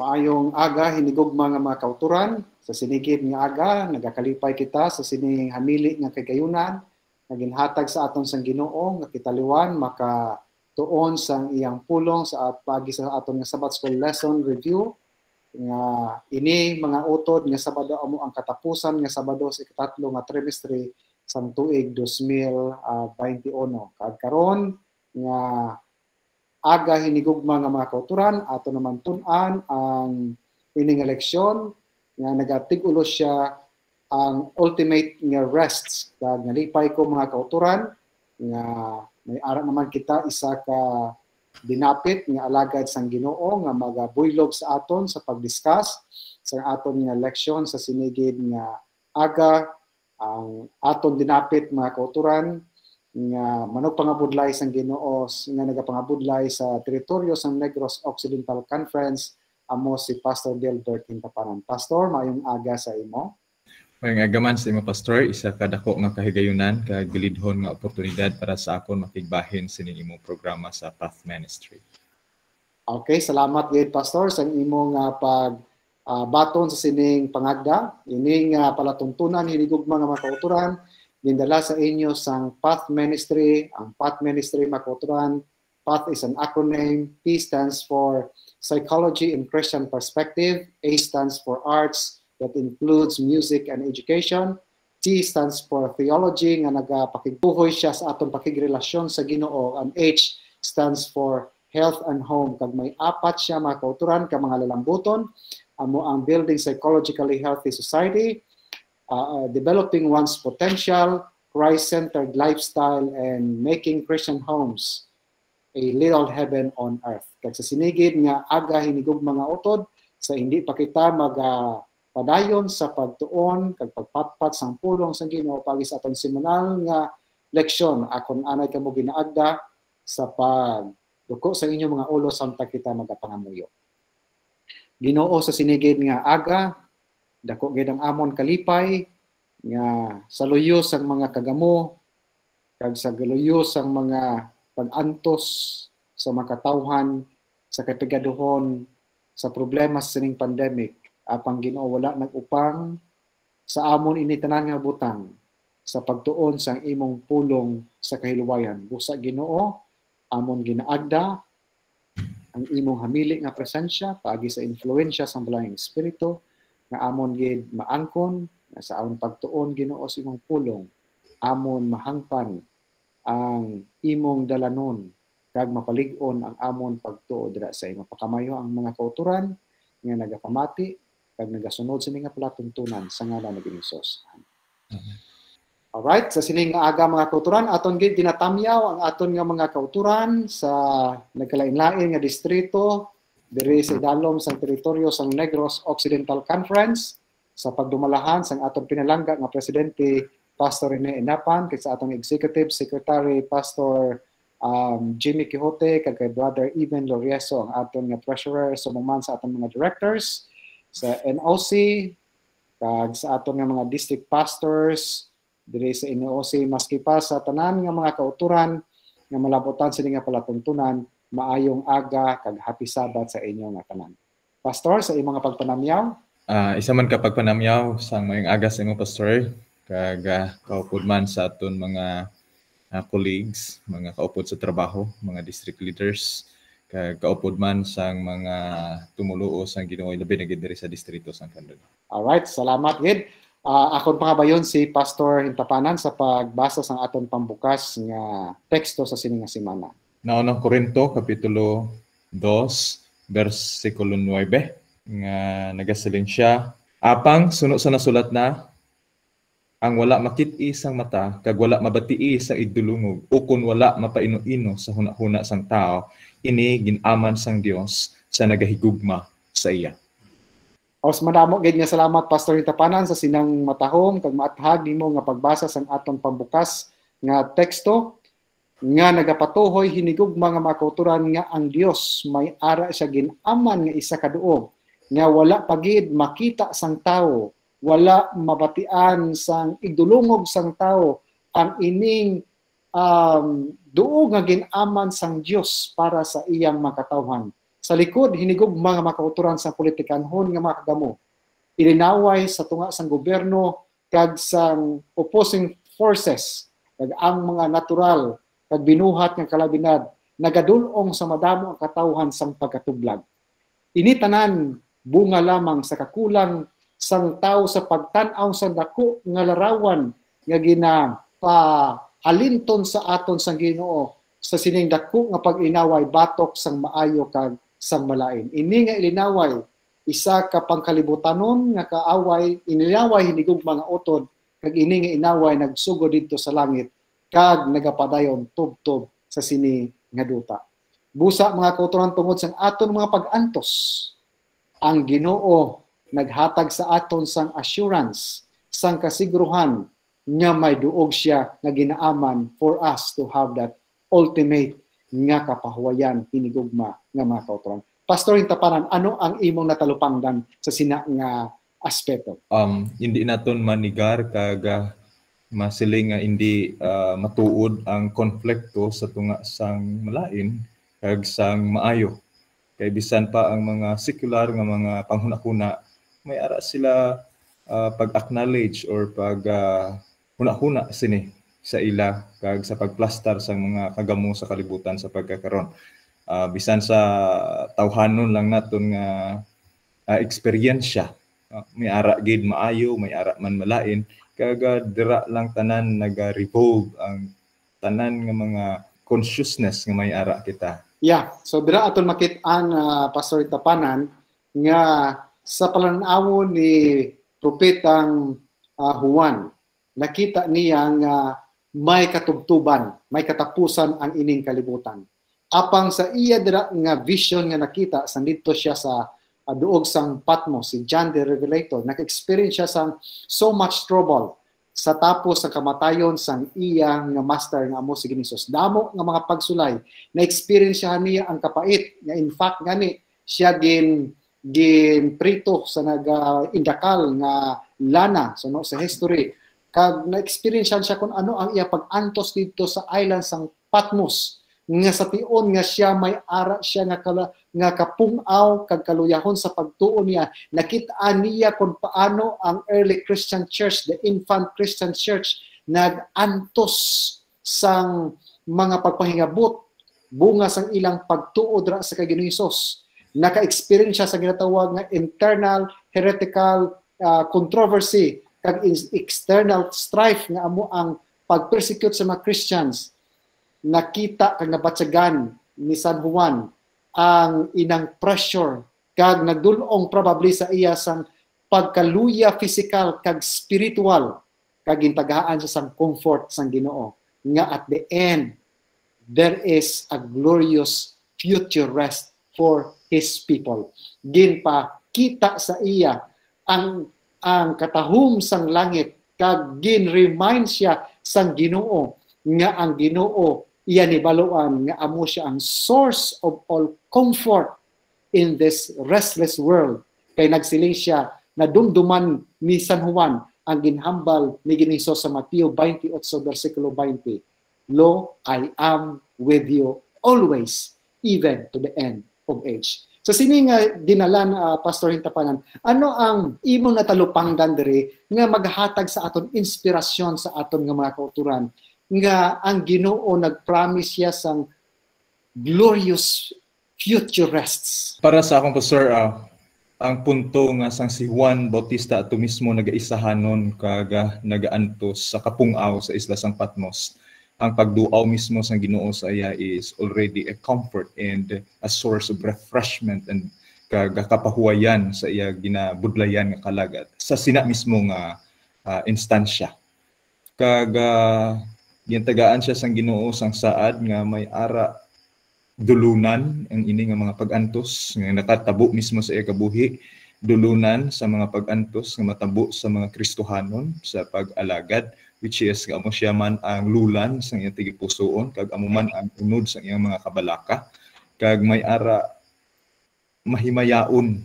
Maayong aga, hinigugma nga mga kauturan, sa sinigid nga aga, nagakalipay kita sa sining hamili nga kagayunan, naginhatag sa aton sang Ginoo nga kitaliwan makatuon sang iyang pulong sa pagi sa aton nga Sabbath School lesson review nga ini mga utod nga Sabado amo ang katapusan nga Sabado sa ikatatlo nga trimestre sang tuig 2021. Karon nga aga hinigugma nga mga kauturan ato naman tun-an ang ining eleksyon nga nagatig-ulo siya ang ultimate nga rests kag nalipay ko mga kauturan nga may ara naman kita isa ka dinapit nga alagad sang Ginoo nga magabuylog sa aton sa pagdiscuss sa aton nga eleksyon sa sinigid nga aga ang aton dinapit mga kauturan nga manog pangabudlay sang Ginoo nga nagapangabudlay sa teritoryo sang Negros Occidental Conference amo si Pastor Delbert Hintapanan. Pastor, maayong aga sa imo. Maayong aga man sa imo, Pastor. Isa ka dako nga kahigayunan kag gilidhon nga oportunidad para sa akon makigbahin sining imong programa sa Path Ministry. Okay, salamat gid Pastor sa imong pag baton sa sining pangagda. Ining palatuntunan hinigugma nga mga kauturan gindala sa inyo sang Path Ministry. Ang Path Ministry mga kauturan, Path is an acronym. P stands for Psychology in Christian Perspective. A stands for Arts that includes music and education. T stands for Theology nga nagapakigbuhoy siya sa atong pakigrelasyon sa Ginoo. And H stands for Health and Home. Kag may apat siya mga kauturan ka mga lalambuton. Amo ang Building Psychologically Healthy Society, developing one's potential, Christ-centered lifestyle, and making Christian homes a little heaven on earth. Kaya sa sinigid nga aga hinigog mga utod, sa hindi pa kita magpadayon sa pagtuon, kag pagpatpat sang pulong sa Ginoo pagi sa atong seminal nga leksyon, akon anay kamo ginaagda sa pagduko sa inyong mga ulo samtang kita magapangamuyo. Ginoo sa sinigid nga aga, dako gid ang amon kalipay nga sa luyos ang mga kagamo kag sa luyos ang mga pag-antos sa makatawhan sa kapigaduhon sa problema sa sining pandemic. Apang Ginoo wala nag-upang sa amon ini tanan nga butang sa pagtuon sang imong pulong sa kahiluwayan. Busa Ginoo amon ginaagda ang imong hamili nga presensya paagi sa influensya sa balayang espiritu nga amon gid maangkon nga sa amon pagtuon Ginoo sa imong pulong amon mahangpan ang imong dalanon kag mapalig-on ang amon pagtuo dira sa imo. Pakamayo ang mga kauturan nga nagapamati kag nagasunod sa mga palatuntunan sa ngalan ni Hesus. Alright, sa sining aga mga kauturan aton gid ginatamyaw ang aton nga mga kauturan sa nagkalain-lain nga distrito diri sa idalom sang teritoryo sang Negros Occidental Conference sa pagdumalahan sang aton pinalangga nga presidente Pastor Rene Enapan kay sa atong executive secretary Pastor Jimmy Quixote kag kay Brother Eben Lorieso ang aton nga treasurer sumuman sa aton mga directors sa NOC kag sa aton nga mga district pastors diri sa NOC maski pa sa tanan nga mga kauturan nga malabotan sini nga palatuntunan. Maayong aga kag happy Sabbath sa inyo nga tanan. Pastor, sa imong nga pagpanamyaw? Isa man ka pagpanamyaw sang maayong aga sa imong Pastor kag kaupod man sa aton mga colleagues, mga kaupod sa trabaho, mga district leaders, kag kaupod man sang mga tumuluo sang Ginoo labi na gid diri sa distrito sang Candon. Alright, salamat gid. Akon pangabayon si Pastor Hintapanan sa pagbasa sang aton pambukas nga teksto sa sining nga semana. Naunang Korinto, Kapitulo 2, versikulo 9, nga nagasalin siya, apang suno sa nasulat na, ang wala makit-i sang mata, kag wala mabatii sa idulungog, ukon wala mapaino-ino sa huna-huna sang tao, ini ginaman sang Dios sa nagahigugma sa iya. Os madamo gid nga salamat Pastor Hintapanan sa sinang matahom kag maathag nimo nga pagbasa sang aton pambukas nga teksto nga nagapatuhoy hinigugma nga mga kauturan nga ang Dios may ara siya ginaman nga isa ka duog nga wala pagid makita sang tawo, wala mabatian sang igdulungog sang tawo ang ining duog nga ginaman sang Dios para sa iyang makatawhan. Sa likod hinigog mga makauturan sa politikanhon nga mga kagamo. Ilinaway sa tunga sang gobyerno kag sang opposing forces kag ang mga natural kag binuhat nga kalabinad nagadulong sa madamo ang katawhan sang pagkatublag. Ini tanan bunga lamang sa kakulang sang tao sa pagtan-aw sa dako nga larawan nga ginapahalinton sa aton sang Ginoo sa sining dako nga pag-inaway batok sang maayo kag sang malain. Ini nga ilinaway isa ka pangkalibutanon nga kaaway, ininaway hinigog mga utod kag ini nga inaway nagsugod didto sa langit kag nagapadayon tubtob sa sini nga duta. Busa mga kauturan tungod sang aton mga pag-antos, ang Ginoo naghatag sa aton sang assurance, sang kasiguruhan nga may duog siya nga ginaaman for us to have that ultimate nga kapahuwayan hinigugma nga mga kauturan. Pastor Hintapanan, ano ang imong natalupangdan sa sina nga aspeto? Hindi naton manigar kag masiling nga hindi matuod ang konflikto sa tunga sang malain kag sang maayo. Kay bisan pa ang mga secular nga mga panghuna-huna may ara sila pag-acknowledge or pag huna-huna sini sa ila kag sa pagplastar sa mga kagamo sa kalibutan sa pagkakaron. Bisan sa tawhanon lang naton nga eksperyensya, may ara gid maayo, may ara man malain, kag dira lang tanan naga-revolve ang tanan nga mga consciousness nga may ara kita. Yeah, so dira aton makit-an Pastor Hintapanan nga sa palanawon ni Propetang Juan, nakita niya nga may katubtuban, may katapusan ang ining kalibutan. Apang sa iya dira nga vision nga nakita, sandito siya sa duog sang Patmos, si John the Revelator, naka-experience siya sang so much trouble sa tapos ng kamatayon sang iya nga master nga amo si Ginisos. Damo nga mga pagsulay, na-experience niya ang kapait, nga in fact gani siya gin prito sa nag-indakal nga lana so no, sa history. Kag na-experience siya kung ano ang iya pag-antos dito sa island sang Patmos nga sa tion nga siya may ara siya nga kapungaw kag kaluyahon sa pagtuon niya. Nakita niya kung paano ang early Christian church, the infant Christian church, nag-antos sang mga pagpahingabot bunga sang ilang pagtuo dra sa kay Ginoong Hesus. Naka-experience siya sa ginatawag nga internal heretical controversy kag external strife nga amo ang pag-persecute sa mga Christians. Nakita kag nabatsagan ni San Juan ang inang pressure kag nagdulong probably sa iya sang pagkaluya physical kag spiritual kag gintagahaan siya sang comfort sang Ginoo nga at the end there is a glorious future rest for His people. Ginpakita sa iya ang katahum sang langit kag gin-remind siya sang Ginoo nga ang Ginoo iya ni baluan nga amo siya ang source of all comfort in this restless world. Kay nagsiling siya na dumduman ni San Juan ang ginhambal ni Ginoong Hesus sa Mateo 28 versikulo 20. Lo, I am with you always, even to the end of age. So sini nga dinalan Pastor Hintapanan, ano ang imong natalupangdan diri nga maghatag sa aton inspirasyon sa aton nga mga kauturan nga ang Ginoo nag-promise siya sang glorious future rests? Para sa akong pastor, ang punto nga sang si Juan Bautista ato mismo nagaisahanon kag nagaantos sa kapungaw sa isla sang Patmos. Ang pagduaw mismo sang Ginoo sa iya is already a comfort and a source of refreshment and kapahuwayan sa iya ginabudlayan nga kalagat sa sina mismo nga instansya. Kag gintagaan siya sang Ginoo sang saad nga may ara dulunan ang ini nga mga pag-antos nga nakatabo mismo sa iya kabuhi, dulunan sa mga pag-antos nga matabo sa mga Kristohanon sa pag-alagad, which is amo siya man ang lulan sa iyang tigipusoon kag amo man ang unod sa iyang mga kabalaka, kag may ara mahimayaon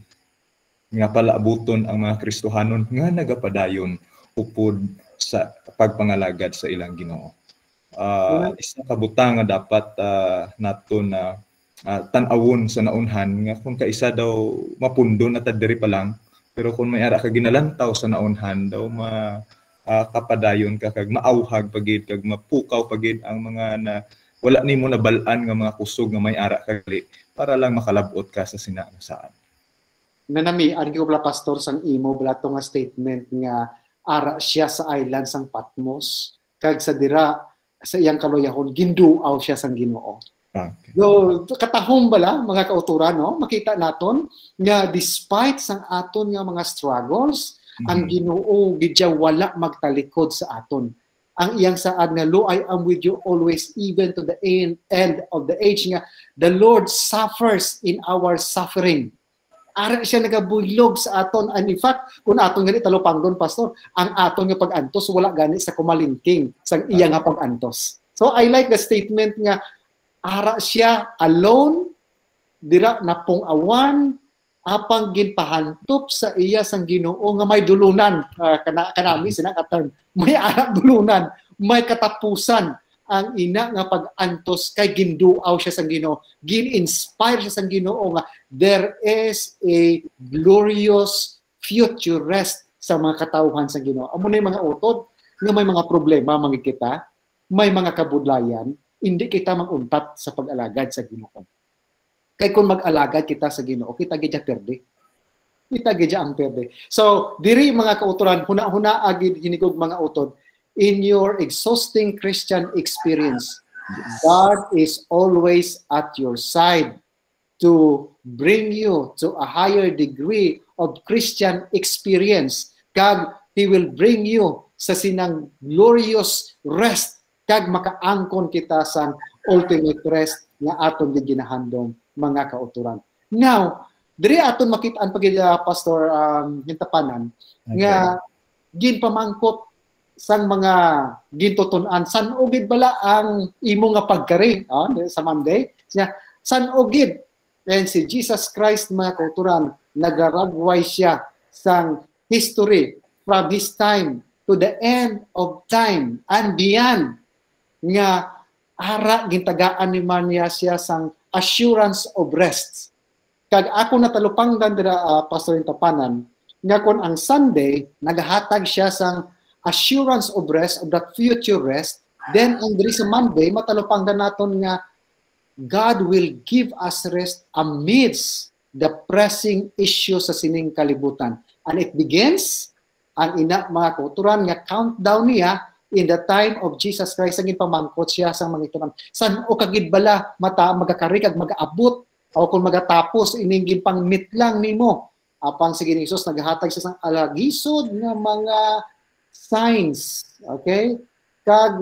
nga palaabuton ang mga Kristohanon nga nagapadayon upod sa pagpangalagad sa ilang Ginoo. Isang kabutang nga dapat naton tan-awon sa naunhan nga kung kaisa daw mapundon at diri pa lang, pero kung may ara ka ginalantaw sa naunhan daw kapadayon ka kag maawhag pagid kag mapukaw pagid ang mga na wala nimo nabal-an nga mga kusog nga may ara kali para lang makalabot ka sa sina nga saan. Nanami ari ko bala pastor sang imo bala to nga statement nga ara siya sa island sang Patmos kag sa dira sa iyang kaluyahon ginduaw siya sang Ginoo. Okay. So, katahom bala mga kauturan no, makita naton nga despite sang aton nga mga struggles, ang Ginoo gidya wala magtalikod sa aton. Ang iyang saad nga, "Lo, I am with you always even to the end of the age," nga the Lord suffers in our suffering. Ara siya nagabulog sa aton, and in fact kung aton gani talupangdon pastor, ang aton nga pag-antos wala gani sa kumalingking sang iya nga pag-antos. So I like the statement nga ara siya alone dira na pong awan apang ginpahantop sa iya sang Ginoo nga may dulunan, kanami sinakatan may ara dulunan, may katapusan ang ina nga pag-antos kay ginduaw siya sang Ginoo, gin-inspire siya sang Ginoo nga there is a glorious future rest sa mga katawhan sang Ginoo. Amo na mga utod nga may mga problema mangikita, may mga kabudlayan, hindi kita maguntat sa pag-alagad sa Ginoo. Kay kung mag-alagad kita sa Ginoo, kita gidya perde. Kita gidya ang perde. So, diri mga kauturan, huna-huna agid hinigog mga utod, in your exhausting Christian experience, God is always at your side to bring you to a higher degree of Christian experience. Kag He will bring you sa sinang glorious rest kag makaangkon kita sa ultimate rest nga aton ginahandom mga kauturan. Now, diri aton makitaan pagid pastor hintapanan nga ginpamangkot sang mga gintutunan san ugid bala ang imo nga pagkari sa Monday. San ugid and si Jesus Christ mga kauturan nagaragway siya sang history from his time to the end of time and beyond nga ara gintagaan ni Maria siya sang assurance of rest. Kag ako natalupangdan dira pastor Tapanan nga kon ang Sunday nagahatag siya sang assurance of rest, of that future rest, then ang diri sa Monday matalupangdan naton nga God will give us rest amidst the pressing issue sa sining kalibutan. And it begins ang ina mga kauturan nga countdown niya in the time of Jesus Christ ang pamangkot siya sa mga itunan. San o kagid bala mata magakari kag magaabot o kung magatapos ining pang meet lang nimo. Apang sige ni Jesus naghatag siya sang alagisod nga mga signs, okay? Kag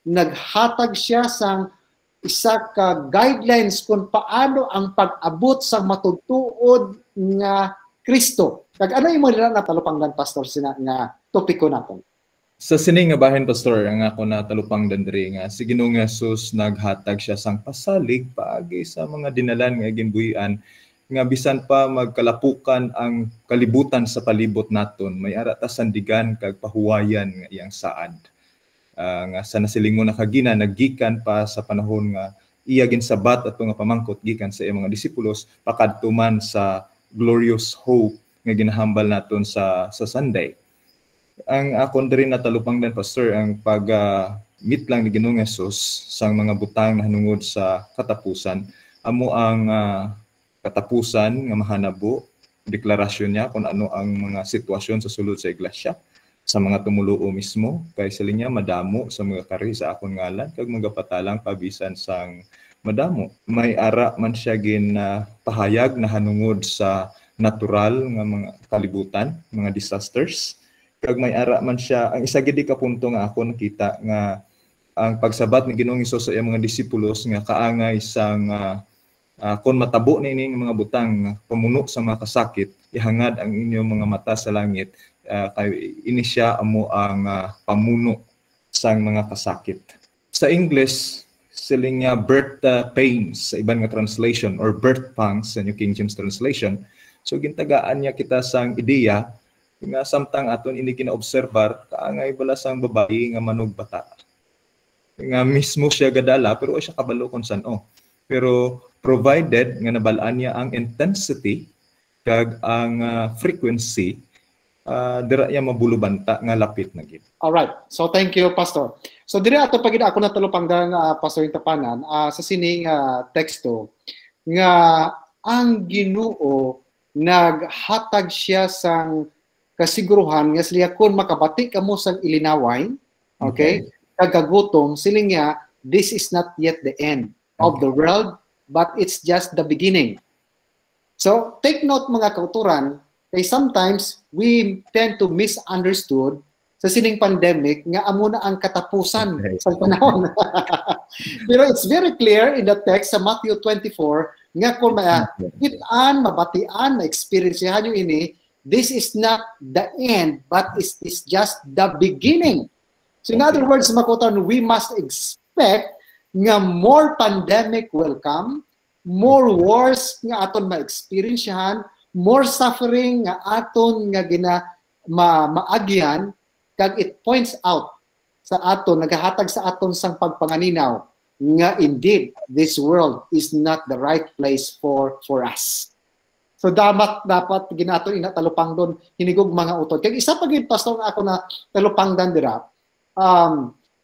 naghatag siya sang isa ka guidelines kung paano ang pag-abot sa matugtuod nga Kristo. Kag ano imo nila natalupangdan pastor sina nga topiko naton? Sa sining nga bahin pastor ang ako natalupangdan diri nga si Ginoong Jesus naghatag siya sang pasalig paagi sa mga dinalan nga ginbuhian nga bisan pa magkalapukan ang kalibutan sa palibot naton may ara ta sandigan kag pahuwayan nga iyang saad. Nga sa nasilingon na kagina naggikan pa sa panahon nga iya ginsabat ato nga pamangkot gikan sa iyang mga disipulos pakadtuman sa glorious hope nga ginahambal naton sa Sunday. Ang akon diri natalupangdan pastor ang pag meet lang ni Ginoong Jesus sang mga butang na hanungod sa katapusan amo ang katapusan nga mahanabo deklarasyon niya kung ano ang mga sitwasyon sa sulod sa iglesia sa mga tumuluo mismo kay sila niya madamo sa mga kari sa akon ngalan kag magapatalang pabisan sang madamo may ara man siya gin pahayag na hanungod sa natural nga mga kalibutan mga disasters kag may ara man siya ang isa gid ka punto nga ako nakita nga ang pagsabat ni Ginoong Hesus sa iyang mga disipulos nga kaangay sang kon matabo nining mga butang pamuno sa mga kasakit ihangad ang inyong mga mata sa langit kay ini siya amo ang pamuno sang mga kasakit. Sa English siling nga birth pains sa iban nga translation or birth pangs sa New King James translation. So gintagaan niya kita sang ideya nga samtang aton ini kinaobserbar kaangay bala sang babayi nga manugbata nga mismo siya gadala pero siya kabalo kon san-o pero provided nga nabalaan niya ang intensity kag ang frequency, dira niya mabulubanta nga lapit na gid. All right. So thank you, Pastor. So dire ato pagid ako natulupanggang Pastor Intapanan sa sining teksto nga ang Ginoo naghatag siya sang kasiguruhan nga sila kun makabati kamo sang ilinaway, okay? Kagagutom siling niya, this is not yet the end of the world, but it's just the beginning. So take note mga kauturan, kay sometimes we tend to misunderstood sa sining pandemic nga amo na ang katapusan sa panahon. Pero it's very clear in the text sa Matthew 24 nga kung makitaan, mabatian, ma-experiencehan nyo ini, this is not the end, but it's just the beginning. So in other words, makutan, we must expect nga more pandemic will come, more wars nga aton ma-experiencehan, more suffering nga aton nga maagyan, kag it points out sa aton, naghahatag sa aton sang pagpanganinaw nga indeed this world is not the right place for us. So dapat ginato ina talupang don hinigog mga utod. Kay isa pa gid pastor ako na talupangdan dira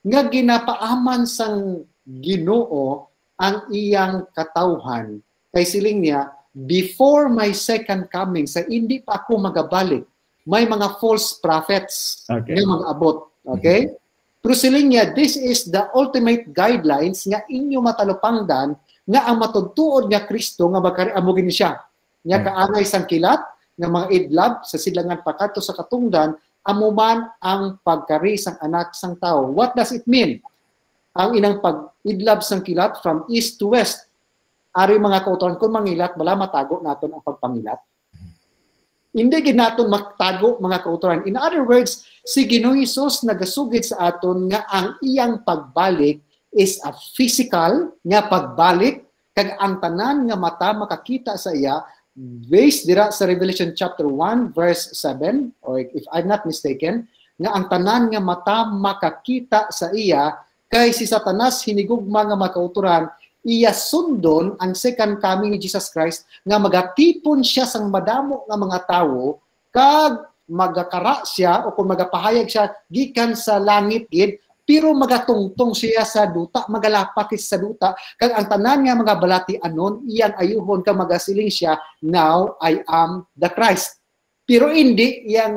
nga ginapaaman sang Ginoo ang iyang katawhan kay siling niya before my second coming sa hindi pa ako magabalik may mga false prophets nga mag-abot. Okay? Pero siling niya, this is the ultimate guidelines nga inyo matalupangdan nga ang matudtuod nga Kristo nga magkariamugin siya. Nga kaangay sang kilat, nga mga idlab sa silangan pakato sa katungdan, amuman ang pagkari sang anak sang tao. What does it mean? Ang inang pag-idlab sang kilat from east to west. Ari mga kauturan, kung mangilat, wala matago naton ang pagpangilat. Hindi gid naton magtago mga kauturan. In other words, si Ginoong Hesus nagasugid sa aton nga ang iyang pagbalik is a physical nga pagbalik kag ang tanan nga mata makakita sa iya based dira sa Revelation chapter 1 verse 7 or if I'm not mistaken nga ang tanan nga mata makakita sa iya kay si Satanas hinigugma nga makauturan iya sundon ang second coming ni Jesus Christ nga magatipon siya sang madamo nga mga tawo kag magakara siya o kung magapahayag siya gikan sa langit gid pero magatungtong siya sa duta magalapakis sa duta kag ang tanan nga mga balati anon iyang ayuhon ka magasiling siya now I am the Christ pero hindi iyang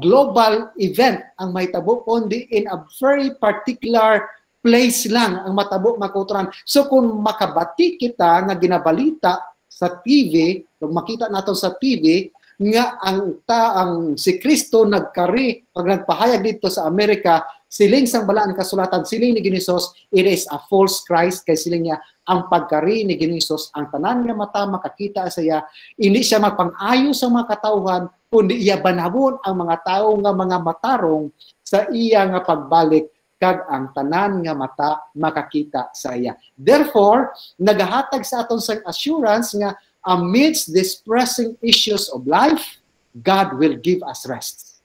global event ang mahitabo kundi in a very particular place lang ang matabo makuturan. So kung makabati kita nga ginabalita sa TV, kung makita nato sa TV nga ang si Kristo nagkari pag nagpahayag dito sa Amerika, siling sang balaan kasulatan, siling ni Ginisos, it is a false Christ kay siling niya ang pagkari ni Ginisos, ang tanan nga mata makakita sa iya, hindi siya magpang-ayo sa mga katawhan, kundi iya banawon ang mga tao nga mga matarong sa iya nga pagbalik kag ang tanan nga mata makakita sa iya. Therefore, nagahatag sa aton sang assurance nga amidst these pressing issues of life, God will give us rest.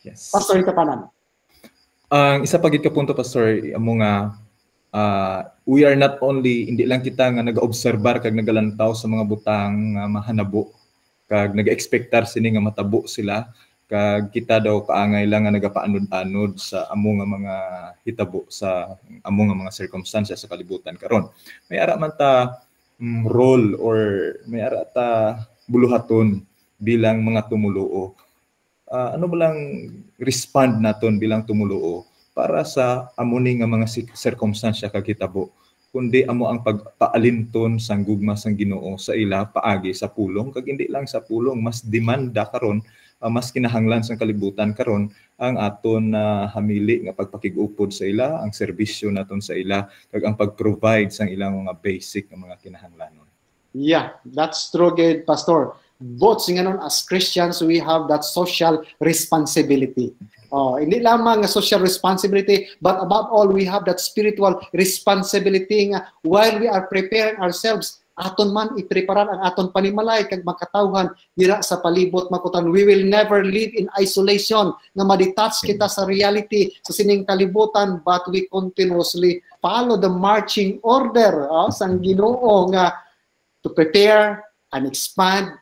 Yes. Pastor Intapanan. Ang isa pa gid ka punto pastor amo nga we are not only hindi lang kita nga nagaobserbar kag nagalantaw sa mga butang nga mahanabo kag naga-expectar sini nga matabo sila kag kita daw kaangay lang nga nagapaanod-anod sa amo nga mga hitabo sa amo nga mga circumstances sa kalibutan karon. May ara man ta role or may ara ta buluhaton bilang mga tumuluo. Ano ba lang respond naton bilang tumuluo para sa amo ni nga mga circumstansya kag hitabo kundi amo ang pagpaalinton sang gugma sang Ginoo sa ila paagi sa pulong kag hindi lang sa pulong mas demanda karon mas kinahanglan sa kalibutan karon ang aton hamili nga pagpakig-upod sa ila, ang serbisyo naton sa ila, kag ang pag-provide sang ilang mga basic nga mga kinahanglanon. Yeah, that's true, good Pastor. Both singanon as Christians, we have that social responsibility. Hindi lamang social responsibility, but above all, we have that spiritual responsibility nga while we are preparing ourselves aton man ipreparar ang aton panimalay kag makatawhan dira sa palibot makutan. We will never live in isolation nga ma-detach kita sa reality sa sining kalibutan, but we continuously follow the marching order sang Ginoo nga to prepare and expand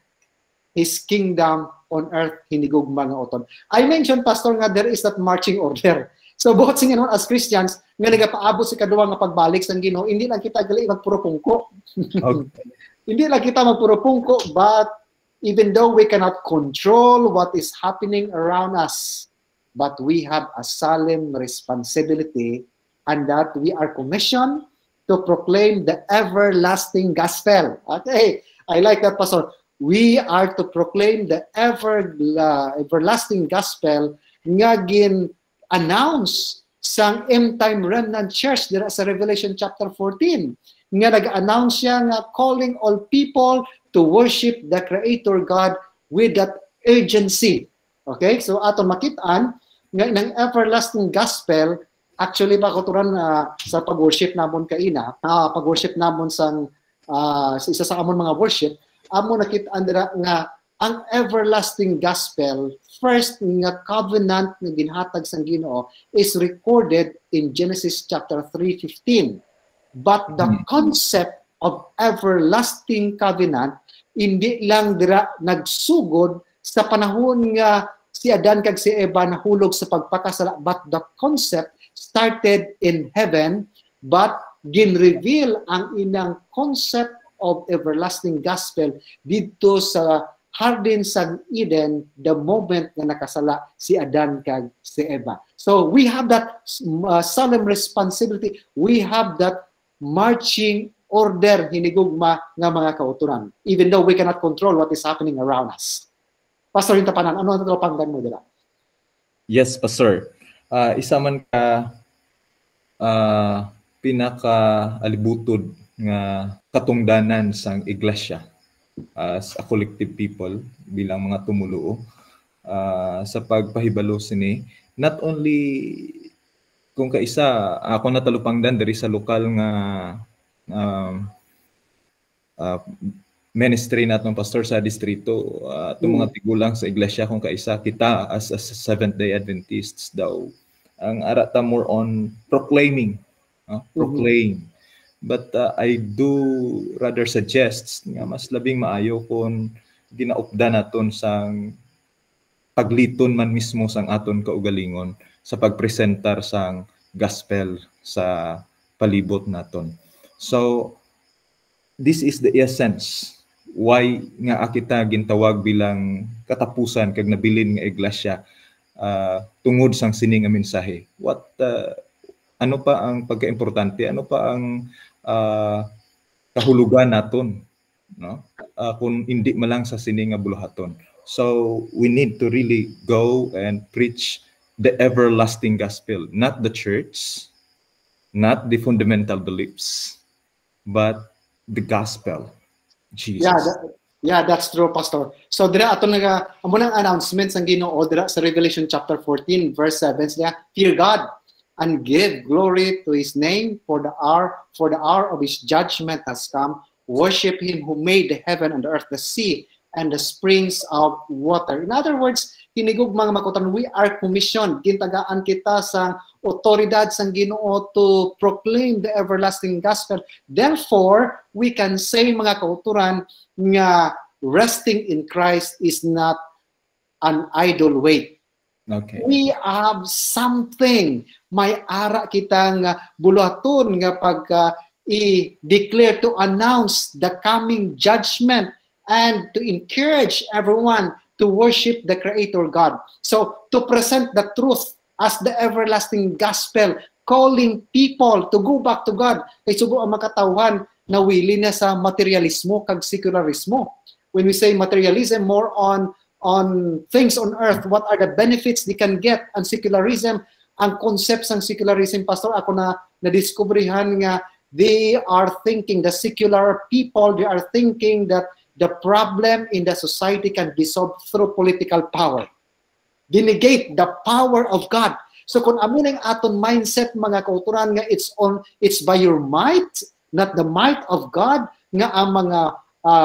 His kingdom on earth hinigugma nga uton. I mentioned, Pastor, nga there is that marching order. So both singin as Christians, nga nagapaabot si kaduwa nga pagbalik sang Ginoo, hindi lang kita gali magpuro pungko. Okay. Hindi lang kita magpuro pungko, but even though we cannot control what is happening around us, but we have a solemn responsibility and that we are commissioned to proclaim the everlasting gospel. Okay, I like that, Pastor. We are to proclaim the everlasting gospel nga gin-announce sang end-time remnant church dira sa Revelation chapter 14. Nga nag-announce siya nga calling all people to worship the Creator God with that urgency. Okay? So aton makitaan nga ng everlasting gospel, actually ba kuturan sa pag-worship namon kaina, pag-worship namon sang sa isa sa amon mga worship, amo nakita-an dira nga ang everlasting gospel, first nga covenant nga ginhatag sang Ginoo is recorded in Genesis chapter 3:15. But the concept of everlasting covenant hindi lang dira nagsugod sa panahon nga si Adan kag si Eva nahulog sa pagpakasala, but the concept started in heaven, but gin-reveal ang inang concept of everlasting gospel dito sa Garden sa Eden the moment na nakasala si Adan kag si Eva. So we have that solemn responsibility. We have that marching order hinigugma nga mga kauturan, even though we cannot control what is happening around us. Pastor, yung tapanan, ano ang panggan mo dila? Yes, Pastor. Isa man ka pinaka-alibutod nga katungdanan sang iglesia as a collective people bilang mga tumuluo sa pagpahibalo sini, not only kung kaisa ako natalupangdan diri sa lokal nga ministry natong pastor sa distrito, itong mga tigulang sa iglesia kung kaisa kita as Seventh-day Adventists daw ang arata more on proclaiming, proclaim. But I do rather suggest nga mas labing maayo kung ginaupda naton sang pagliton man mismo sang aton kaugalingon sa pagpresentar sang gospel sa palibot naton. So this is the essence why nga kita gintawag bilang katapusan kag nabilin nga iglesia tungod sang sini nga mensahe. Ano pa ang pagkaimportante? Ano pa ang kahulugan naton, no? Kung hindi man lang sa sini nga buluhaton. So we need to really go and preach the everlasting gospel, not the church, not the fundamental beliefs, but the gospel. Jesus. Yeah, that's true, Pastor. So dira ato nga amo nang announcement sang Ginoo dira sa Revelation chapter 14 verse 7 niya, fear God and give glory to His name, for the hour of His judgment has come. Worship Him who made the heaven and the earth, the sea, and the springs of water. In other words, hinigog mga makutan, we are commissioned. Gintagaan kita sa otoridad sang Ginoo to proclaim the everlasting gospel. Therefore, we can say mga kauturan nga resting in Christ is not an idle wait. Okay. We have something. May ara kita nga buluhaton nga pagka i-declare to announce the coming judgment and to encourage everyone to worship the Creator God. So to present the truth as the everlasting gospel, calling people to go back to God. Kay sugo ang makatawhan na wili na sa materialismo kag secularismo. When we say materialism, more on things on earth, what are the benefits they can get, and secularism, ang concept ng secularism, Pastor, ako na nadiskubrihan nga they are thinking, the secular people, they are thinking that the problem in the society can be solved through political power. Denegate the power of God. So kung amo ning aton mindset mga kauturan nga it's by your might, not the might of God, nga ang mga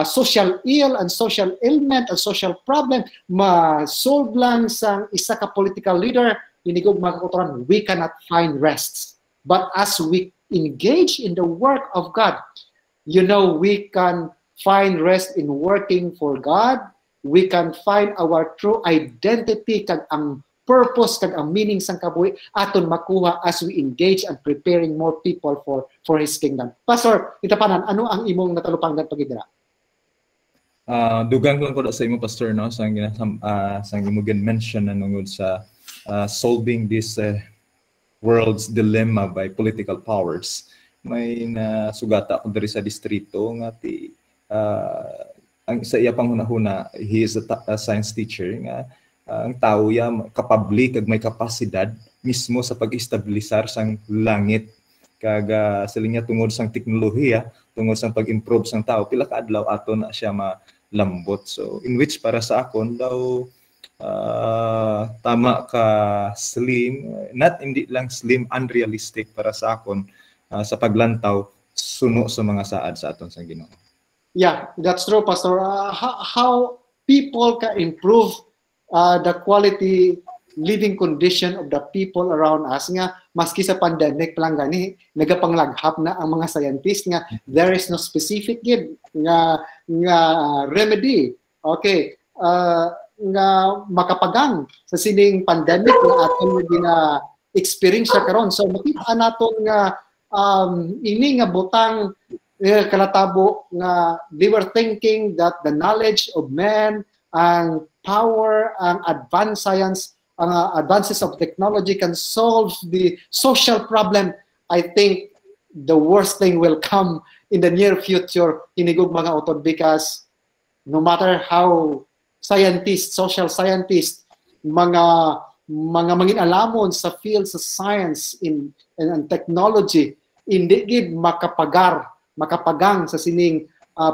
social ill and social ailment and social problem ma-solve lang sa isa ka political leader, hinigog mga kauturan, we cannot find rest. But as we engage in the work of God, you know, we can find rest in working for God. We can find our true identity, kag ang purpose, kag ang meaning sang kabuhi aton makuha as we engage and preparing more people for His kingdom. Pastor, itapanan, ano ang imong natalupanggan pagidira? Dugang lang ko sa imo, Pastor, no, sang imo mention na nungod sa solving this world's dilemma by political powers. May nasugata ako diri sa distrito nga ang sa iya pang hunahuna, he is a science teacher nga ang tao ya kapabli kag may kapasidad mismo sa pag-estabilisar sang langit kag sila tungod sang teknolohiya, tungod sang pag-improve sang tao, pila ka adlaw ato na siya malambot. So in which para sa akon daw tama ka slim, not hindi lang slim, unrealistic para sa akon sa paglantaw suno sa mga saad sa aton sang Ginoo. Yeah, that's true, Pastor. How people can improve the quality living condition of the people around us nga maski sa pandemic lang gani nagapanglaghap na ang mga scientists nga there is no specific nga remedy, okay, nga makapagang sa sining pandemic nga aton gina experience karon. So makita naton nga ini nga butang kalatabo nga they were thinking that the knowledge of man and power and advanced science, advances of technology can solve the social problem. I think the worst thing will come in the near future, hinigog mga utod, because no matter how scientists, social scientists, mga mangin-alamon sa field sa science and technology, hindi gid makapagang sa sining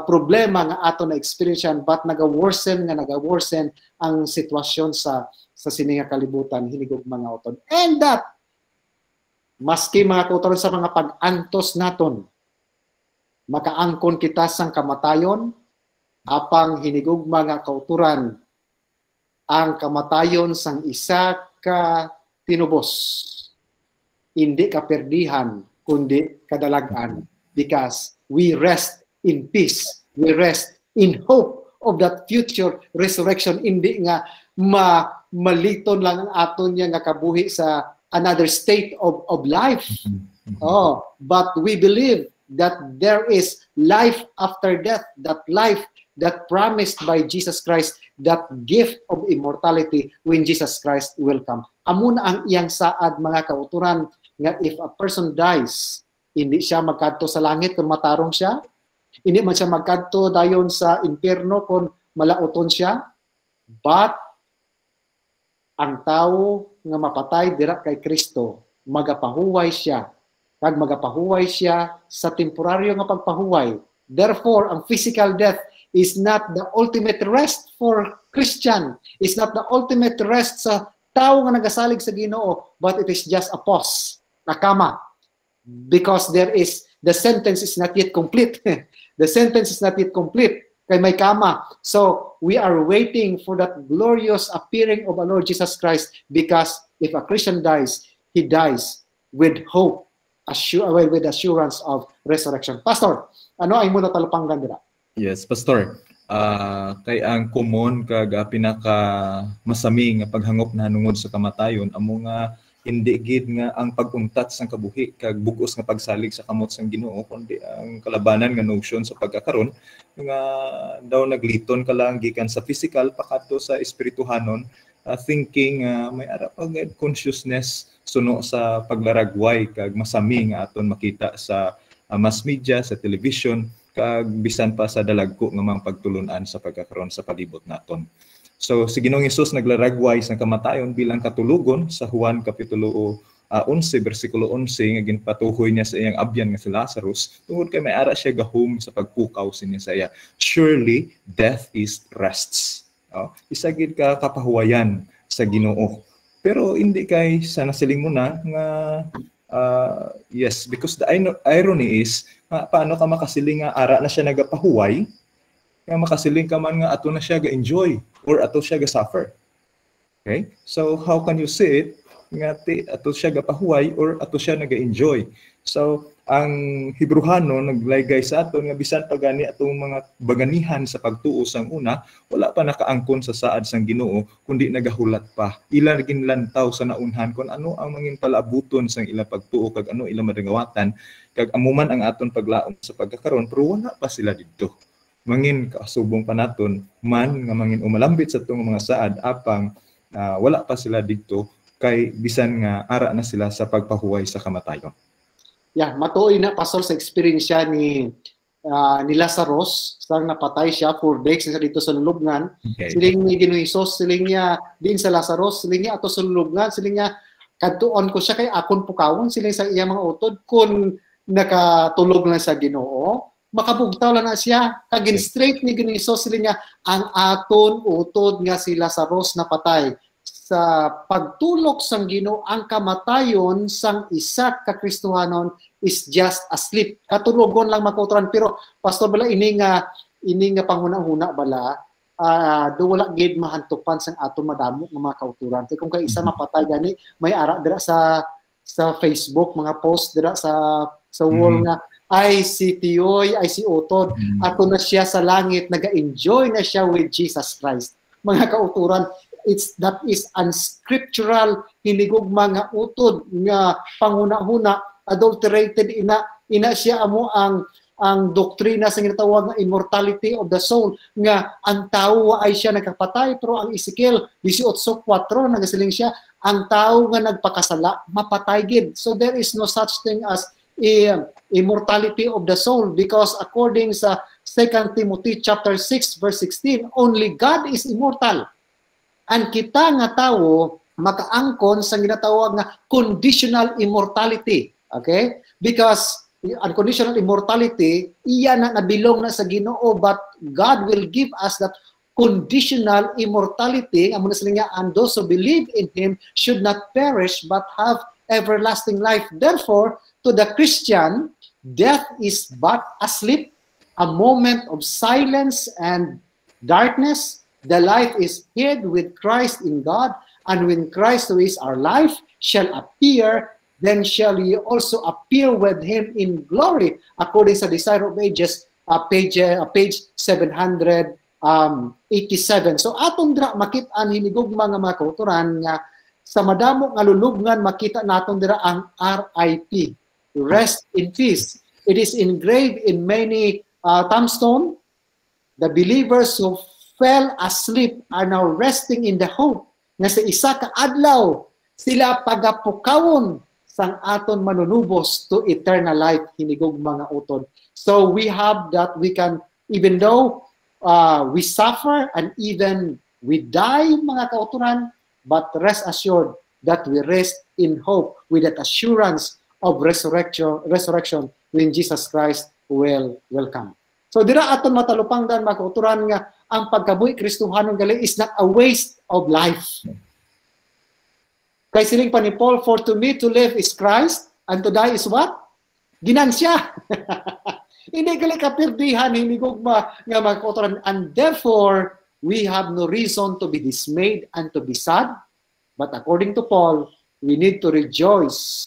problema nga ato na experience, but nagaworsen ang sitwasyon sa sining kalibutan, hinigog mga utod. And that maski mga kauturan sa mga pag-antos naton, makaangkon kita sang kamatayon, apang hinigog mga kauturan, ang kamatayon sang isa ka tinubos, hindi ka perdihan, kundi kadalagan, because we rest in peace, we rest in hope of that future resurrection. Hindi nga maliton lang ang aton niya nga kabuhi sa another state of life. But we believe that there is life after death, that life that promised by Jesus Christ, that gift of immortality when Jesus Christ will come. Amuna ang iyang saad, mga kauturan, nga if a person dies, hindi siya magkadto sa langit kung matarong siya, hindi man siya magkadto dayon sa impyerno kung malauton siya, but ang tao nga mapatay dira kay Kristo, magapahuway siya, kag magapahuway siya sa temporaryo nga pagpahuway. Therefore, ang physical death is not the ultimate rest for Christian. It's not the ultimate rest sa tao nga nagasalig sa Ginoo, but it is just a pause, a kama. Because the sentence is not yet complete. The sentence is not yet complete. Kay may kama. So, we are waiting for that glorious appearing of our Lord Jesus Christ, because if a Christian dies, he dies with hope, with assurance of resurrection. Pastor, ano ay muna talapanggan dira? Yes, Pastor. Kay ang common kag pinaka masami nga paghangop na hanungod sa kamatayon amo nga hindi gid nga ang pag-untat sang kabuhi kag bugos nga pagsalig sa kamot sang Ginoo, kundi ang kalabanan nga notion sa pagkakaron nga daw nagliton ka lang gikan sa physical pakadto sa espirituhanon, thinking may ara pag consciousness suno sa paglaragway kag masami nga aton makita sa mass media, sa television, kag bisan pa sa dalagko nga mga pagtulunan sa pagkakaron sa palibot naton. So si Ginoong Hesus naglaragway sa kamatayon bilang katulugon sa Juan kapitulo 11 bersikulo 11 nga ginpatuhoy niya sa iyang abyan nga si Lazarus tungod kay may ara siya gahom sa pagpukaw siya sa iya. Surely death is rests. Isa gid ka kapahuwayan sa Ginoo. Pero hindi kay sa nasiling mo na nga yes, because the irony is paano ka makasiling nga ara na siya nagapahuway, nga makasiling ka man nga ato na siya ga-enjoy or ato siya ga-suffer. Okay? So how can you say it nga ato siya gapahuway or ato siya naga-enjoy? So ang Hebruhano naglaygay sa aton nga bisan pa gani atong mga baganihan sa pagtuo sang una, wala pa nakaangkon sa saad sang Ginoo kundi nagahulat pa. Ila ginlantaw sa naunhan kon ano ang mangin palaabuton sang ila pagtuo kag ano ila madangawatan kag amuman ang aton paglaom sa pagkakaron pero wala pa sila didto. Mangin kasubong pa naton man nga mangin umalambit sa atong mga saad apang wala pa sila didto kay bisan nga ara na sila sa pagpahuway sa kamatayon. Yeah, matuoy na pastor sa experience siya ni Lazarus, sang napatay siya 4 days sa dito sa lulubngan. Okay. Siling ni Ginoong Hesus, siling niya din sa Lazarus, siling niya ato sa lulubngan, siling niya kadtuon ko siya kay akon pukawon, siling sa iya mga utod kun nakatulog na sa Ginoo, makabugtaw lang na siya. Kagin straight ni Ginoong Hesus, siling niya ang aton utod nga si Lazarus napatay. Sa pagtulok sang Ginoo ang kamatayon sang isa ka Kristohanon is just asleep. Katulogon lang makauturan pero pastor bala ini nga panghuna-huna bala do wala gid mahantupan sang ato madamo nga mga kauturan. Kay kung kay isa mapatay gani may ara dira sa Facebook mga post dira sa wall nga ay si Tiyoy, ay si Utod, ato na siya sa langit, naga-enjoy na siya with Jesus Christ. Mga kauturan, that is unscriptural hinigugma nga utod nga panghuna-huna adulterated ina siya amo ang doktrina sa ginatawag nga immortality of the soul nga ang tao ay siya nagkapatay pero ang Ezekiel 18:4 nagasiling siya ang tao nga nagpakasala mapatay gid. So there is no such thing as immortality of the soul because according sa 2 Timothy chapter 6 verse 16 only God is immortal. Ang kita nga tao makaangkon sa ginatawag nga conditional immortality. Okay? Because unconditional immortality, iya na nabilong na sa Ginoo but God will give us that conditional immortality. Amo na sila nga, and those who believe in Him should not perish but have everlasting life. Therefore, to the Christian, death is but a sleep, a moment of silence and darkness. The life is hid with Christ in God, and when Christ, who is our life, shall appear, then shall ye also appear with Him in glory, according sa Desire of Ages, page 787. So atong dira makita hinigugma nga mga kauturan nga sa madamo nga lulubngan makita naton dira ang RIP, rest in peace. It is engraved in many tombstone. The believers who fell asleep are now resting in the hope nga sa isa ka adlaw sila pagapukawon sang aton manunubos to eternal life hinigog mga utod. So we have that we can, even though we suffer and even we die mga kauturan, but rest assured that we rest in hope with that assurance of resurrection when Jesus Christ will come. So dira aton matalupangdan mga kauturan nga ang pagkabuhi Kristohanon gali is not a waste of life. Kay siling pa ni Paul, for to me to live is Christ and to die is what? Ginansya. Hindi gali kapirdihan, hindi gugma nga mga kauturan. And therefore, we have no reason to be dismayed and to be sad. But according to Paul, we need to rejoice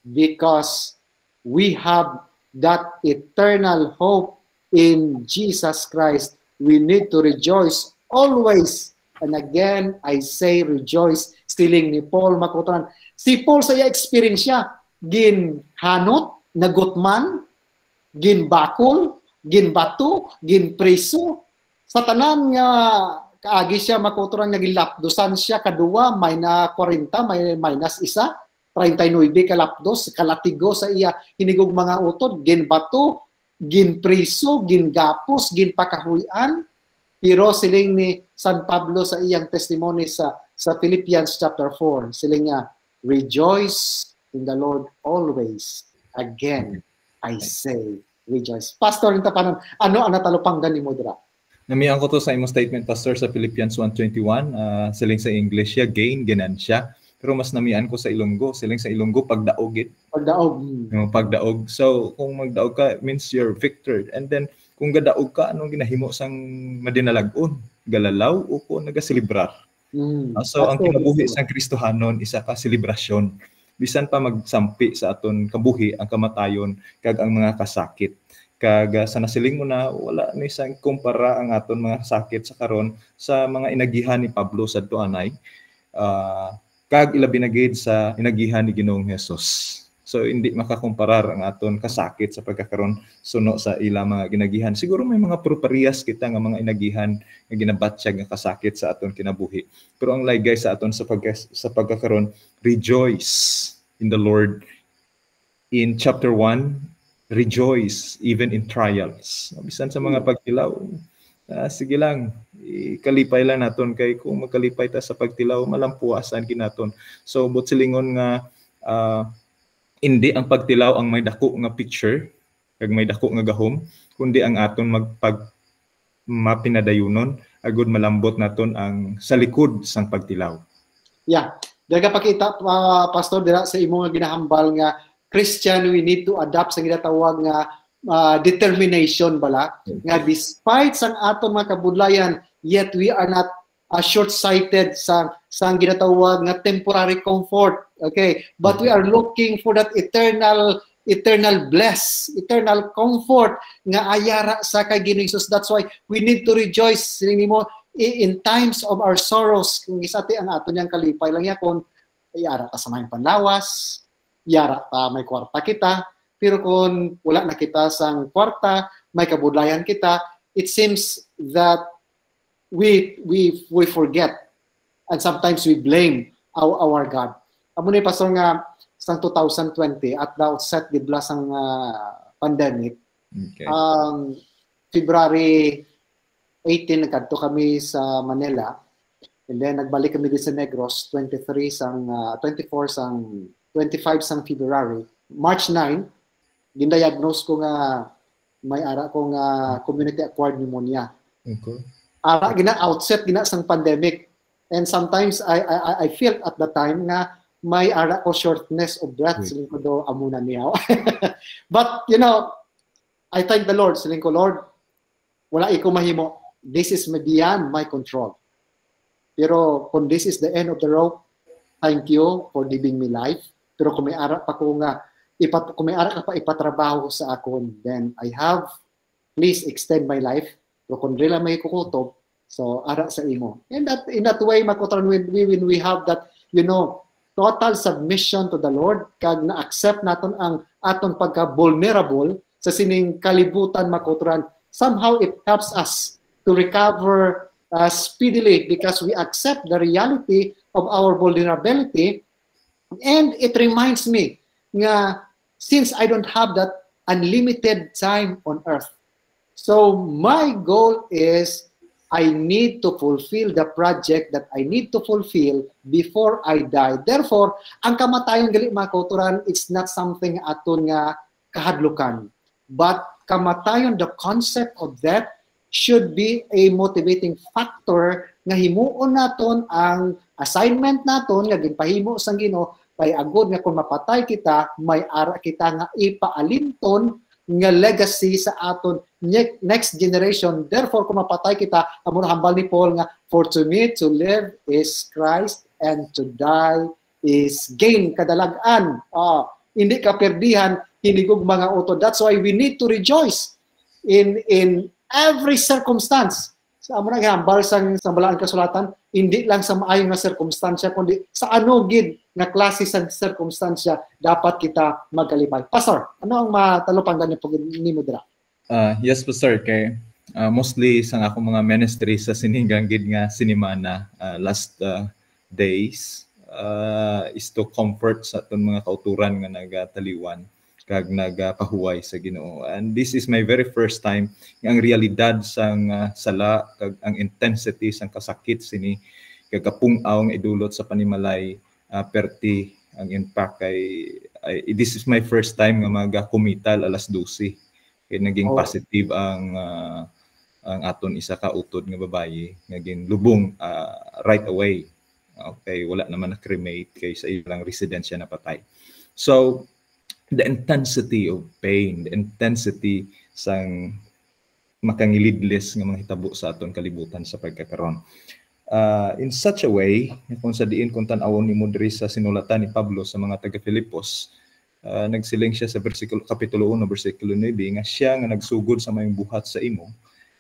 because we have that eternal hope in Jesus Christ. We need to rejoice always. And again, I say rejoice. Stiling ni Paul makuturan. Si Paul sa iya experience siya, ginhanot, nagutman, ginbakol, ginbato, ginpreso. Sa tanan nga kaagi siya makuturan nga gilapdosan siya kadua, may na 40, may minus isa, 39 kalapdos, kalatigo sa iya hinigog mga utod, ginbato, ginpriso, gingapos, ginpakahuyan. Pero siling ni San Pablo sa iyang testimony sa Philippians chapter 4, siling niya, rejoice in the Lord always. Again, I say, rejoice. Pastor, ito paano, ano ang natalupanggan ni Modra? Namiyan ko to sa imong statement, Pastor, sa Philippians 1:21, siling sa English siya, gain, ginansya. pero mas namian ko sa Ilonggo. Siling sa Ilonggo pagdaog it. Pagdaog. Pagdaog. So kung magdaog ka means you're victor. And then kung gadaog ka, anong ginahimo sang madinalagon? Galalaw o ko nagaselebrar. So ang kinabuhi sang Kristohanon isa ka selebrasyon. Bisan pa magsampi sa aton kabuhi ang kamatayon kag ang mga kasakit. Kag sa nasiling mo na wala ni sang kumpara ang aton mga sakit sa karon sa mga inagihan ni Pablo sadto anay. Kag ilabi na gid sa inagihan ni Ginoong Hesus. So hindi makakumparar ang aton kasakit sa pagkakaroon suno sa ila mga ginagihan. Siguro may mga proparehas kita nga mga inagihan nga ginabatsyag nga kasakit sa aton kinabuhi. Pero ang laygay sa aton sa pagkakaroon, rejoice in the Lord. In chapter 1, rejoice even in trials. Bisan sa mga pagtilaw, sige lang, kalipay lang naton kay kung magkalipay ta sa pagtilaw, malampuasan kinaton. So but silingon nga hindi ang pagtilaw ang may dako nga picture kag may dako nga gahom, kundi ang aton mapinadayunon agud malambot naton ang sa likod sang pagtilaw. Yeah. Daga pakita pastor dira sa imo nga ginahambal nga Christian, we need to adapt sa ginatawag nga determination bala nga despite sang aton mga kabudlayan, yet we are not short-sighted sa ginatawag nga temporary comfort. Okay, but we are looking for that eternal comfort nga ayara sa kay Ginoong Hesus. That's why we need to rejoice mo in times of our sorrows. Kung isati ang aton yang kalipay lang yakon, ayara ka sa may panlawas, yara ta may kwarta kita, pero kung wala na kita sang kwarta, may kabudlayan kita, it seems that we forget and sometimes we blame our God. Amo ni pastor nga sang 2020 at the outset gidla sang pandemic. Okay. February 18 nagkadto kami sa Manila, and then nagbalik kami din sa Negros 25 sang February. March 9 gindiagnose ko nga may ara ko nga community acquired pneumonia. Okay. Ara gina outset gina sang pandemic, and sometimes I feel at the time nga may ara ko shortness of breath, siling ko do amuna niya. But you know, I thank the Lord, siling ko, Lord, wala iko mahimo. This is beyond my control. Pero kung this is the end of the rope, thank you for giving me life. Pero kung may ara pa ko nga kung may ara ka pa ipatrabaho sa akon, then I have, please extend my life. Pero kung rila may kukutob, so ara sa imo. And in that way, makutran when we have that, you know, total submission to the Lord, kag na-accept naton ang aton pagka-vulnerable sa sining kalibutan makutran, somehow it helps us to recover speedily because we accept the reality of our vulnerability. And it reminds me nga since I don't have that unlimited time on earth, so my goal is I need to fulfill the project that I need to fulfill before I die. Therefore, ang kamatayon gali mga kauturan, it's not something aton nga kahadlukan. But kamatayon, the concept of death should be a motivating factor nga himuon naton ang assignment naton nga ginpahimo sang Ginoo kay agud nga kung mapatay kita, may ara kita nga ipaalinton nga legacy sa aton next generation. Therefore, kung mapatay kita, amo hambal ni Paul nga, for to me to live is Christ and to die is gain. Kadalagan, hindi ka perdihan, hinigog mga utod. That's why we need to rejoice in every circumstance. Sa amo na hambal sang balaan kasulatan, hindi lang sa maayong nga circumstansya, kundi sa ano gid nga klase sang circumstansya dapat kita magalipay. Pastor, ano ang matalupang ganyan pag nimo dira? Yes, Pastor, kay mostly sa akong mga ministry sa sinigang gid nga sinimana last days is to comfort sa aton mga kauturan nga nagataliwan kag nagapahuway sa Ginoo. And this is my very first time ang realidad sang sala kag ang intensity sang kasakit sini kag kapungaw nga idulot sa panimalay perti ang impact kay this is my first time nga magakumital alas 12 kay naging positive ang aton isa ka utod nga babayi nga lubong right away Okay, wala naman na-cremate kay sa ilang residensya na patay. So, the intensity of pain, the intensity sang makangilidlis nga mga hitabo sa aton kalibutan sa pagkakaron. In such a way, kung sa diin kung tan-awon nimo diri sa sinulatan ni Pablo sa mga taga-Filipos, nagsiling siya sa kapitulo 1, versikulo 9, nga siya nga nagsugod sa mayong buhat sa imo,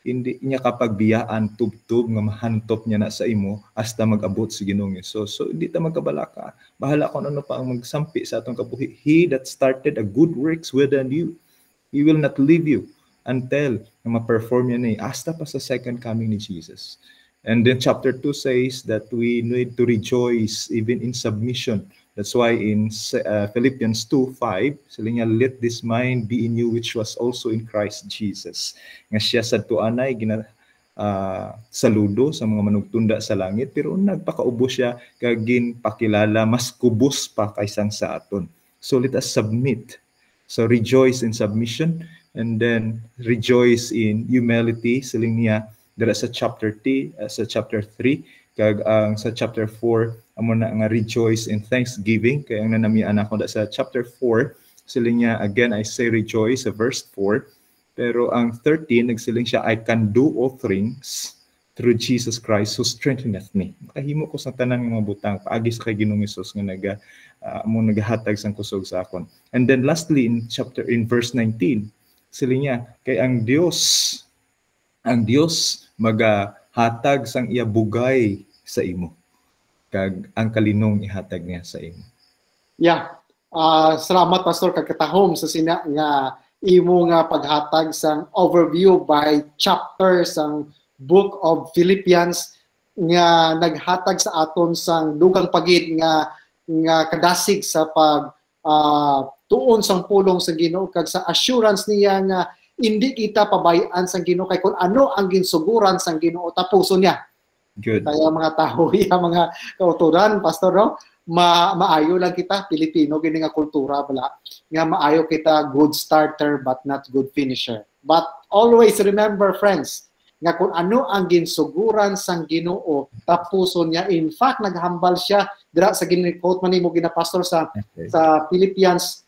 hindi niya kapagbiyaan tubtub nga mahantop niya na sa imo hasta mag-abot si Ginoong Hesus. So hindi ta magkabalaka. Bahala kung ano pa ang magsampi sa atong kabuhi. He that started a good works within you, he will not leave you until na ma-perform niya na hasta pa sa second coming ni Jesus. And then chapter 2 says that we need to rejoice even in submission. That's why in Philippians 2:5, sabi niya, let this mind be in you which was also in Christ Jesus. Nga siya sa tuanay saludo sa mga manugtunda sa langit, pero nagpakaubo siya kagin pakilala mas kubos pa kaysang sa aton. So let us submit. So rejoice in submission and then rejoice in humility. Sabi niya dira sa chapter 3, kag sa chapter 4 amo na nga rejoice in thanksgiving, kay ang nanamian ako sa chapter 4 siling niya again I say rejoice sa verse 4, pero ang 13 nagsiling siya I can do all things through Jesus Christ who strengtheneth me. Makahimo ko sa tanan nga mga butang paagi sa kay Ginoong Hesus nga nagahatag sang kusog sa akon. And then lastly in verse 19 siling niya kay ang Dios magahatag sang iya bugay sa imo kag ang kalinong ihatag niya sa imo. Yeah. Salamat Pastor kag katahom sa sina nga imo nga paghatag sang overview by chapter sang book of Philippians nga naghatag sa aton sang dugang pagid nga kadasig sa pag tuon sang pulong sa Ginoo kag sa assurance niya nga hindi kita pabayaan sang Ginoo kay kung ano ang ginsuguran sang Ginoo tapuson niya. Good. Kaya mga tao, mga kauturan, Pastor, no? Maayo lang kita, Pilipino, gini nga kultura, bala. Nga maayo kita good starter but not good finisher. But always remember, friends, nga kung ano ang ginsuguran sang Ginoo, tapuson niya. In fact, naghambal siya, dira sa quote man mo ginapastor sa Philippians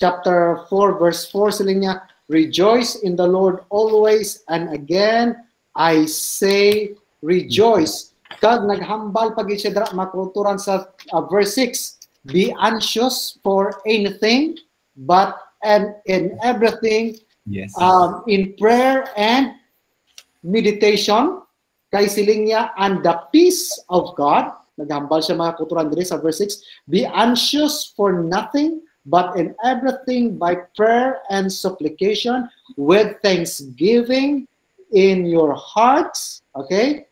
chapter 4, verse 4, siling niya, rejoice in the Lord always, and again, I say rejoice. Kag naghambal pag siya dra makulturan sa verse 6, be anxious for anything but and in everything in prayer and meditation kay siling niya and the peace of God. Naghambal siya mga kulturan diri sa verse 6, be anxious for nothing but in everything by prayer and supplication with thanksgiving in your hearts, okay?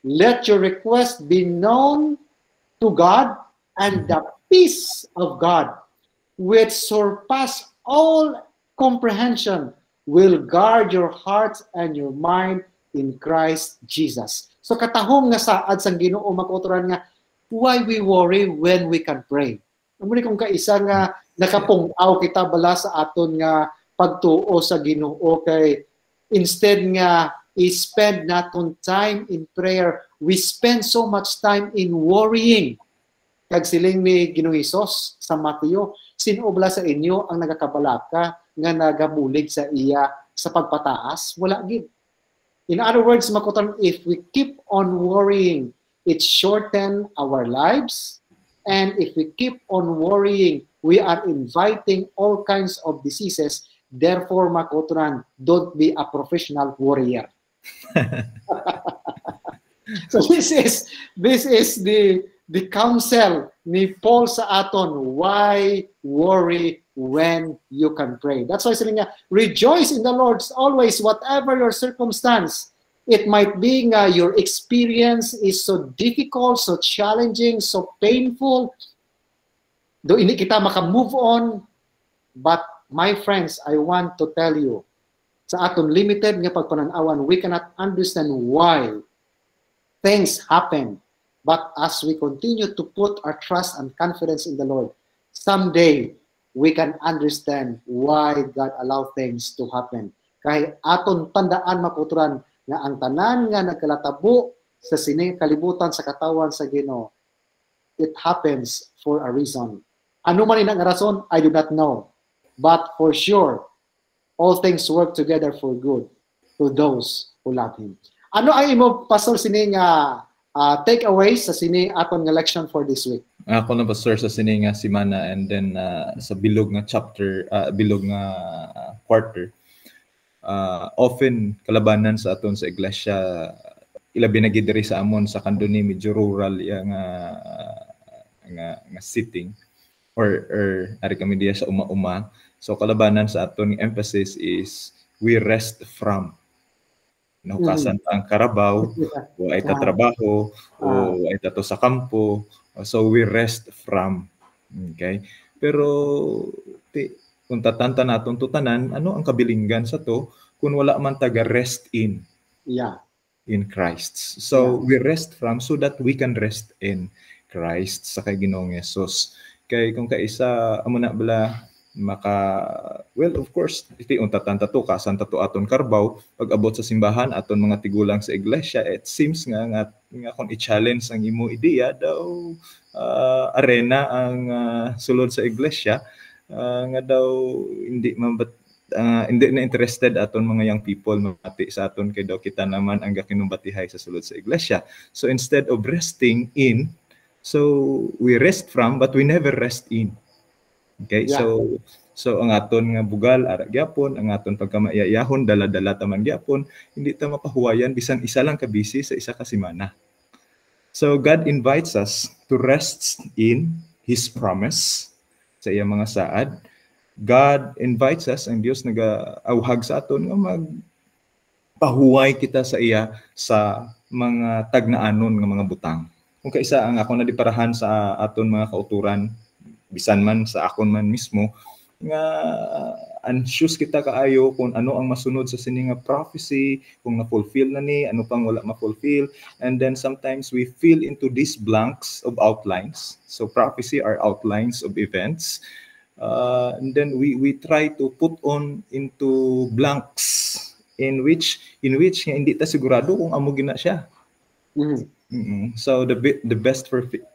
Let your request be known to God, and the peace of God, which surpass all comprehension, will guard your hearts and your mind in Christ Jesus. So katahom nga saad sang Ginoo makuturan nga, why we worry when we can pray? Amuni kung kaisa nga nakapung-aw kita bala sa aton nga pagtuo sa Ginoo kay instead nga i-spend naton time in prayer, we spend so much time in worrying. Kag siling ni Ginoong Hesus sa Mateo, sino bala sa inyo ang nagakabalaka nga nagabulig sa iya sa pagpataas? Wala gid. In other words, makutan, if we keep on worrying, it shorten our lives. And if we keep on worrying, we are inviting all kinds of diseases. Therefore, makuturan, don't be a professional warrior. So this is the counsel ni Paul sa aton. Why worry when you can pray? That's why sabi niya, rejoice in the Lord always, whatever your circumstance. It might be your experience is so difficult, so challenging, so painful. Do hindi kita maka-move on. But my friends, I want to tell you, sa aton limited nga pagpananawan, we cannot understand why things happen. But as we continue to put our trust and confidence in the Lord, someday we can understand why God allowed things to happen. Kaya aton tandaan makuturan nga ang tanan nga nagkalatabo sa sining kalibutan sa katawan sa Ginoo, it happens for a reason. Ano man ang rason, I do not know. But for sure, all things work together for good to those who love Him. Ano ang imo, Pastor, sining takeaways sa sining aton nga lection for this week? Ako na, Pastor, sa sining nga simana, and then sa bilog nga chapter, bilog nga quarter, often kalabanan sa aton sa iglesia, ilabi na gid diri sa amon sa kanduni medyo rural nga sitting or ari kami diya sa uma-uma. So kalabanan sa aton emphasis is we rest from. Nahukasan ang karabaw, o ay tatrabaho, o ay tato sa kampo. So we rest from. Okay? Pero kung tatanta naton tutanan, ano ang kabilinggan sa to kung wala man taga rest in? Yeah. In Christ. So we rest from so that we can rest in Christ sa kay Ginoong Hesus. Kay kung kaisa amo na bala well, of course, iti untatan tato kasan tato aton karbaw pag abot sa simbahan aton mga tigulang sa iglesia, it seems nga kung i-challenge ang imo ideya daw arena ang sulod sa iglesia nga daw hindi na interested aton mga young people mati sa aton kay daw kita naman ang gakinumbatihay sa sulod sa iglesia. So instead of resting in, so we rest from but we never rest in. Okay? Yeah. So ang aton nga bugal ara gyapon, ang aton pagkamayayahon dala-dala taman gyapon, hindi ta mapahuwayan bisan isa lang ka busy sa isa ka semana. So God invites us to rest in His promise sa iyang mga saad. God invites us, ang Diyos nag-auhag sa aton nga magpahuway kita sa iya sa mga tagnaanon nga mga butang. Kung kaisa ang ako nadiparahan sa aton mga kauturan, bisan man sa akon man mismo, nga anxious kita kaayo kung ano ang masunod sa sining nga prophecy, kung na-fulfill na ni, ano pang wala ma-fulfill. And then sometimes we fill into these blanks of outlines. So prophecy are outlines of events. And then we try to put on into blanks in which hindi ta sigurado kung amo gina siya. So the best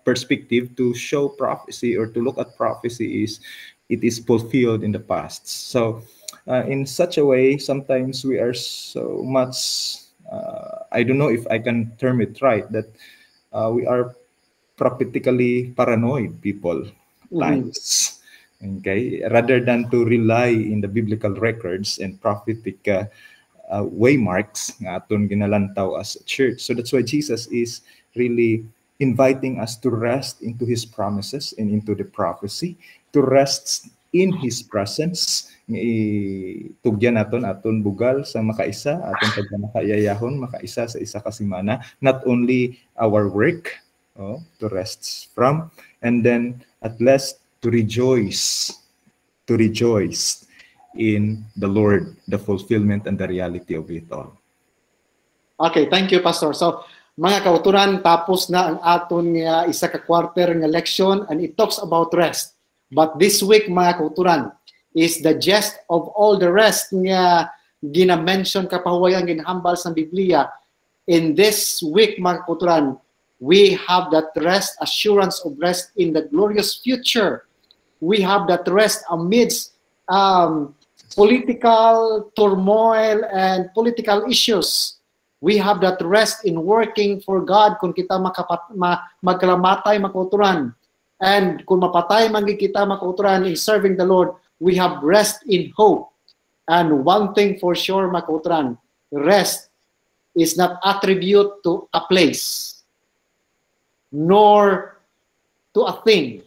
perspective to show prophecy or to look at prophecy is it is fulfilled in the past. So in such a way, sometimes we are so much I don't know if I can term it right, that we are prophetically paranoid people times. Okay, rather than to rely in the biblical records and prophetic waymarks nga aton ginalantaw as a church. So that's why Jesus is really inviting us to rest into His promises and into the prophecy, to rest in His presence. Tugyan aton bugal sa makaisa, aton pagkamakayayahon, makaisa sa isa ka semana, not only our work to rest from, and then at last to rejoice in the Lord, the fulfillment and the reality of it all. Okay, thank you, Pastor. So, mga kauturan, tapos na ang aton nga isa ka quarter nga lection, and it talks about rest. But this week, mga kauturan, is the gist of all the rest nga gina-mention kapahuwayan ginhambal sa Biblia. In this week, mga kauturan, we have that rest, assurance of rest in the glorious future. We have that rest amidst political turmoil and political issues. We have that rest in working for God kung kita magkalamatay makauturan. And kung mapatay man kita makauturan in serving the Lord, we have rest in hope. And one thing for sure, makauturan, rest is not attribute to a place, nor to a thing,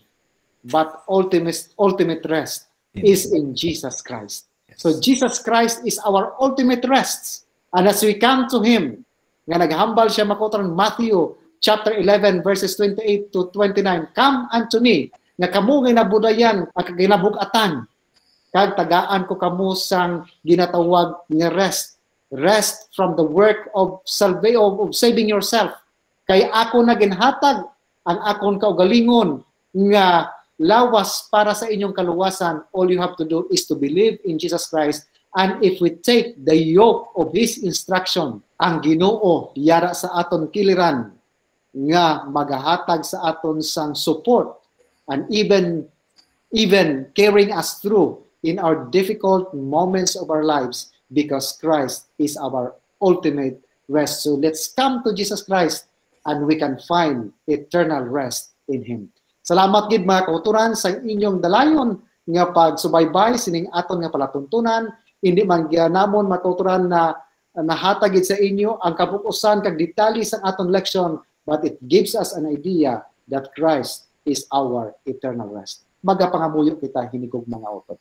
but ultimate rest is in Jesus Christ. So Jesus Christ is our ultimate rest. And as we come to Him, nga naghambal siya makauturan, Matthew chapter 11 verses 28 to 29, come unto me, nga kamo nga nabudayan at ginabugatan, kag tagaan ko kamo sang ginatawag nga rest. Rest from the work of saving yourself. Kay ako na ginhatag ang akon kaugalingon nga lawas para sa inyong kaluwasan. All you have to do is to believe in Jesus Christ. And if we take the yoke of His instruction, ang Ginoo yara sa aton kiliran nga magahatag sa aton sang support and even carrying us through in our difficult moments of our lives because Christ is our ultimate rest. So let's come to Jesus Christ and we can find eternal rest in Him. Salamat gid mga kauturan sa inyong dalayon nga pagsubaybay sining aton nga palatuntunan. Hindi man namon mga kauturan na nahatagid sa inyo ang kapukusan kag detalye sa aton leksyon, but it gives us an idea that Christ is our eternal rest. Magapangamuyo kita hinigog mga otot.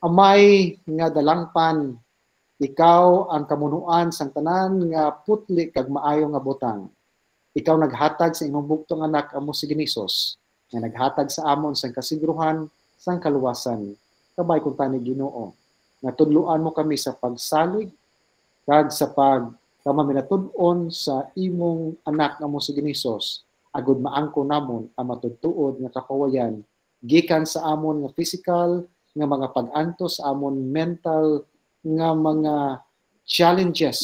Amay nga dalangpan, ikaw ang kamunuan sang tanan nga putli kag maayo nga butang. Ikaw naghatag sa imong buktong anak amo si Ginisos, nga naghatag sa amon sang kasigruhan, sang kaluwasan. Kabay kung tani Ginoo, nga tudluan mo kami sa pagsalig kag sa pagkamaminatud-on sa imong anak amo si Ginisos, agud maangko namon ang matudtuod nga kapawayan gikan sa amon nga physical nga mga pag-antos sa amon mental nga mga challenges,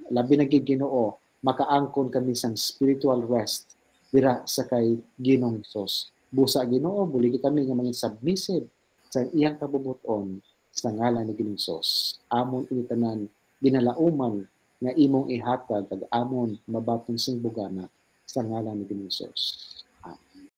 labi na gid Ginoo, makaangkon kami sang spiritual rest dira sa kay Ginoong Hesus. Busa Ginoo, buligi kami nga mga submissive sa iyang kabubuton sa ngalan ni Ginoong Hesus. Amon initanan ginalauman nga imong ihatag kag amon mabaton sing bugana sa ngalan ni Ginoong Hesus. Amen.